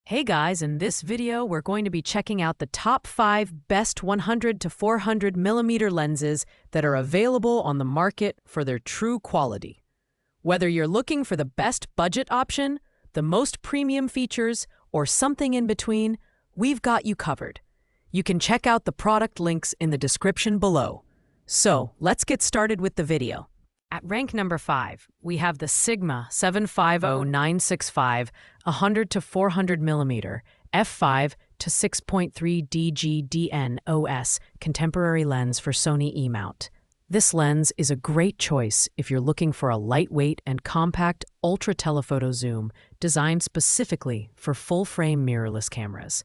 Hey guys, in this video we're going to be checking out the top 5 best 100 to 400 millimeter lenses that are available on the market for their true quality. Whether you're looking for the best budget option, the most premium features, or something in between, we've got you covered. You can check out the product links in the description below. So, let's get started with the video. At rank number 5, we have the Sigma 750-965 100 to 400 mm f5 to 6.3 DG/DN-OS contemporary lens for Sony E mount. This lens is a great choice if you're looking for a lightweight and compact ultra telephoto zoom designed specifically for full-frame mirrorless cameras.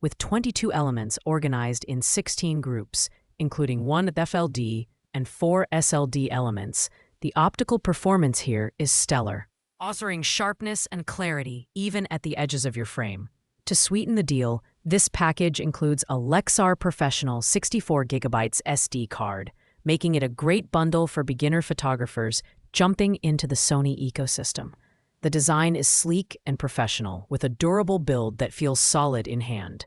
With 22 elements organized in 16 groups, including 1 FLD and 4 SLD elements, the optical performance here is stellar, offering sharpness and clarity even at the edges of your frame. To sweeten the deal, this package includes a Lexar Professional 64GB SD card, making it a great bundle for beginner photographers jumping into the Sony ecosystem. The design is sleek and professional, with a durable build that feels solid in hand.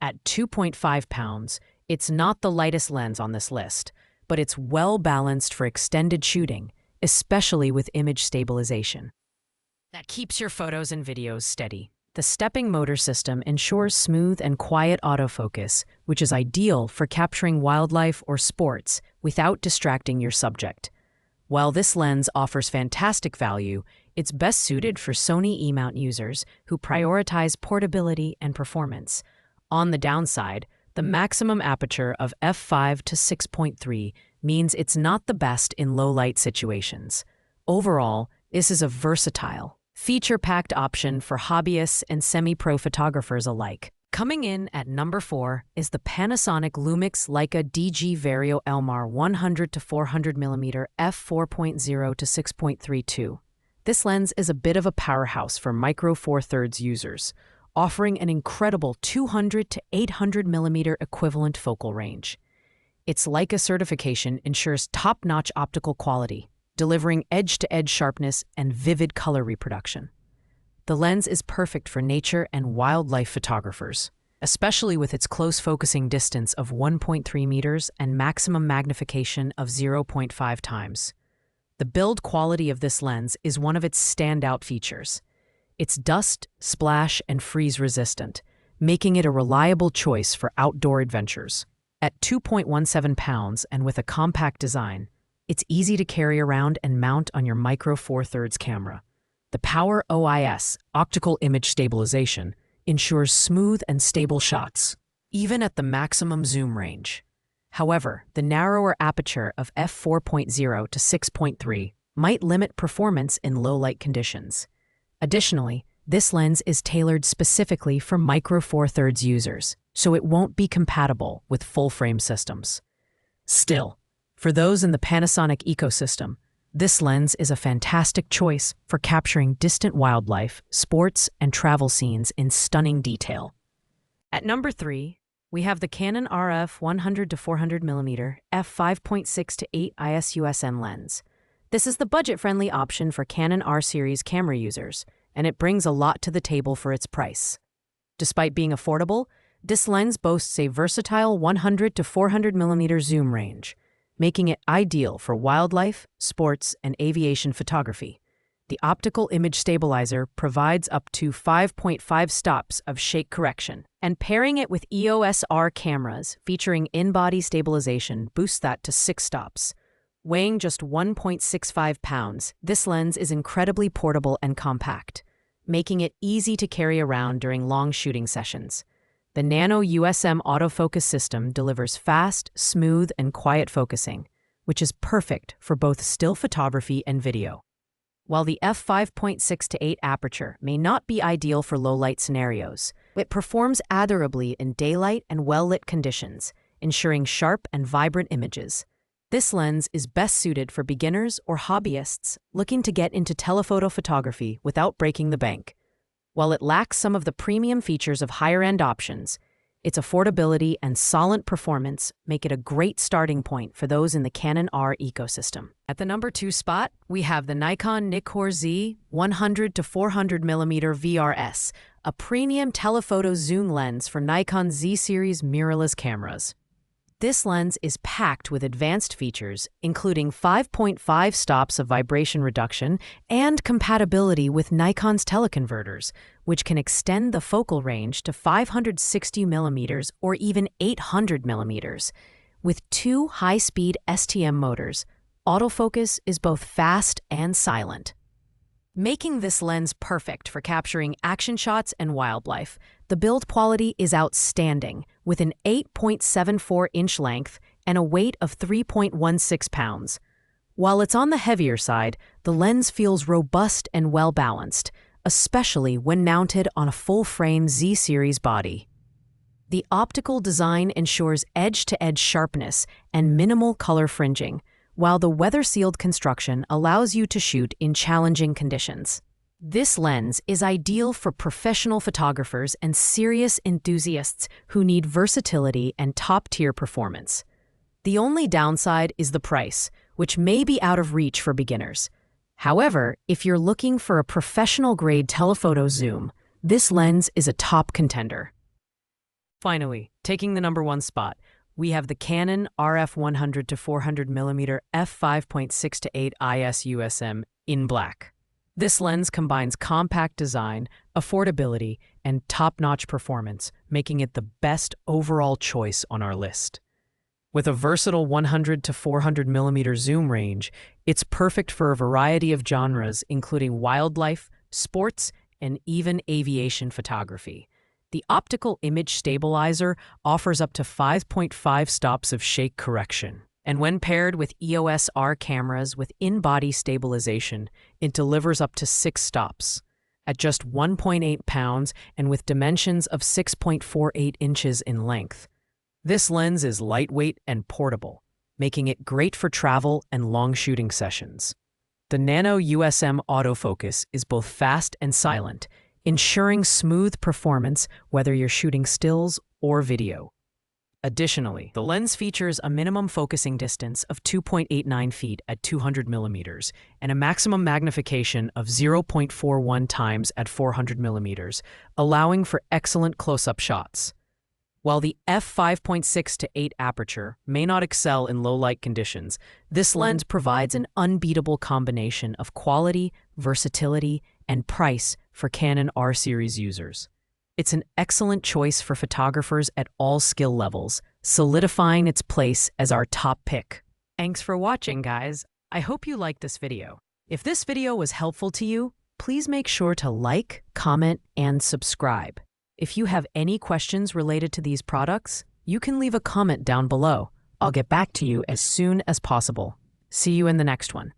At 2.5 pounds, it's not the lightest lens on this list, but it's well-balanced for extended shooting, especially with image stabilization. That keeps your photos and videos steady. The stepping motor system ensures smooth and quiet autofocus, which is ideal for capturing wildlife or sports without distracting your subject. While this lens offers fantastic value, it's best suited for Sony E mount users who prioritize portability and performance. On the downside, the maximum aperture of f5 to 6.3 means it's not the best in low-light situations. Overall, this is a versatile, feature-packed option for hobbyists and semi-pro photographers alike. Coming in at number 4 is the Panasonic Leica DG Vario Elmar 100 to 400 mm f4.0 to 6.32. This lens is a bit of a powerhouse for micro four thirds users, offering an incredible 200 to 800 mm equivalent focal range. Its Leica certification ensures top-notch optical quality, delivering edge-to-edge sharpness and vivid color reproduction. The lens is perfect for nature and wildlife photographers, especially with its close focusing distance of 1.3 meters and maximum magnification of 0.5 times. The build quality of this lens is one of its standout features. It's dust, splash, and freeze resistant, making it a reliable choice for outdoor adventures. At 2.17 pounds and with a compact design, it's easy to carry around and mount on your micro four thirds camera. The Power OIS, optical image stabilization, ensures smooth and stable shots, even at the maximum zoom range. However, the narrower aperture of f4.0 to 6.3 might limit performance in low-light conditions. Additionally, this lens is tailored specifically for micro four thirds users, so it won't be compatible with full-frame systems. Still, for those in the Panasonic ecosystem, this lens is a fantastic choice for capturing distant wildlife, sports, and travel scenes in stunning detail. At number 3, we have the Canon RF100-400mm f5.6 to 8 ISUSN lens. This is the budget-friendly option for Canon R-series camera users, and it brings a lot to the table for its price. Despite being affordable, this lens boasts a versatile 100 to 400 mm zoom range, making it ideal for wildlife, sports, and aviation photography. The optical image stabilizer provides up to 5.5 stops of shake correction, and pairing it with EOS R cameras featuring in-body stabilization boosts that to 6 stops. Weighing just 1.65 pounds, this lens is incredibly portable and compact, making it easy to carry around during long shooting sessions. The Nano USM autofocus system delivers fast, smooth, and quiet focusing, which is perfect for both still photography and video. While the f5.6 to 8 aperture may not be ideal for low-light scenarios, it performs admirably in daylight and well-lit conditions, ensuring sharp and vibrant images. This lens is best suited for beginners or hobbyists looking to get into telephoto photography without breaking the bank. While it lacks some of the premium features of higher-end options, its affordability and solid performance make it a great starting point for those in the Canon R ecosystem. At the number 2 spot, we have the Nikon NIKKOR Z 100-400mm VRS, a premium telephoto zoom lens for Nikon Z series mirrorless cameras. This lens is packed with advanced features, including 5.5 stops of vibration reduction and compatibility with Nikon's teleconverters, which can extend the focal range to 560mm or even 800mm. With two high-speed STM motors, autofocus is both fast and silent, making this lens perfect for capturing action shots and wildlife. The build quality is outstanding, with an 8.74-inch length and a weight of 3.16 pounds. While it's on the heavier side, the lens feels robust and well-balanced, especially when mounted on a full-frame Z-series body. The optical design ensures edge-to-edge sharpness and minimal color fringing, while the weather-sealed construction allows you to shoot in challenging conditions. This lens is ideal for professional photographers and serious enthusiasts who need versatility and top-tier performance. The only downside is the price, which may be out of reach for beginners. However, if you're looking for a professional-grade telephoto zoom, this lens is a top contender. Finally, taking the #1 spot, we have the Canon RF100-400mm f5.6-8 IS USM in black. This lens combines compact design, affordability, and top-notch performance, making it the best overall choice on our list. With a versatile 100 to 400mm zoom range, it's perfect for a variety of genres, including wildlife, sports, and even aviation photography. The optical image stabilizer offers up to 5.5 stops of shake correction. And when paired with EOS R cameras with in-body stabilization, it delivers up to 6 stops. At just 1.8 pounds and with dimensions of 6.48 inches in length. This lens is lightweight and portable, making it great for travel and long shooting sessions. The Nano USM autofocus is both fast and silent, ensuring smooth performance whether you're shooting stills or video. Additionally, the lens features a minimum focusing distance of 2.89 feet at 200mm and a maximum magnification of 0.41 times at 400mm, allowing for excellent close-up shots. While the f5.6-8 aperture may not excel in low-light conditions, this lens provides an unbeatable combination of quality, versatility, and price for Canon R series users. It's an excellent choice for photographers at all skill levels, solidifying its place as our top pick. Thanks for watching, guys. I hope you liked this video. If this video was helpful to you, please make sure to like, comment, and subscribe. If you have any questions related to these products, you can leave a comment down below. I'll get back to you as soon as possible. See you in the next one.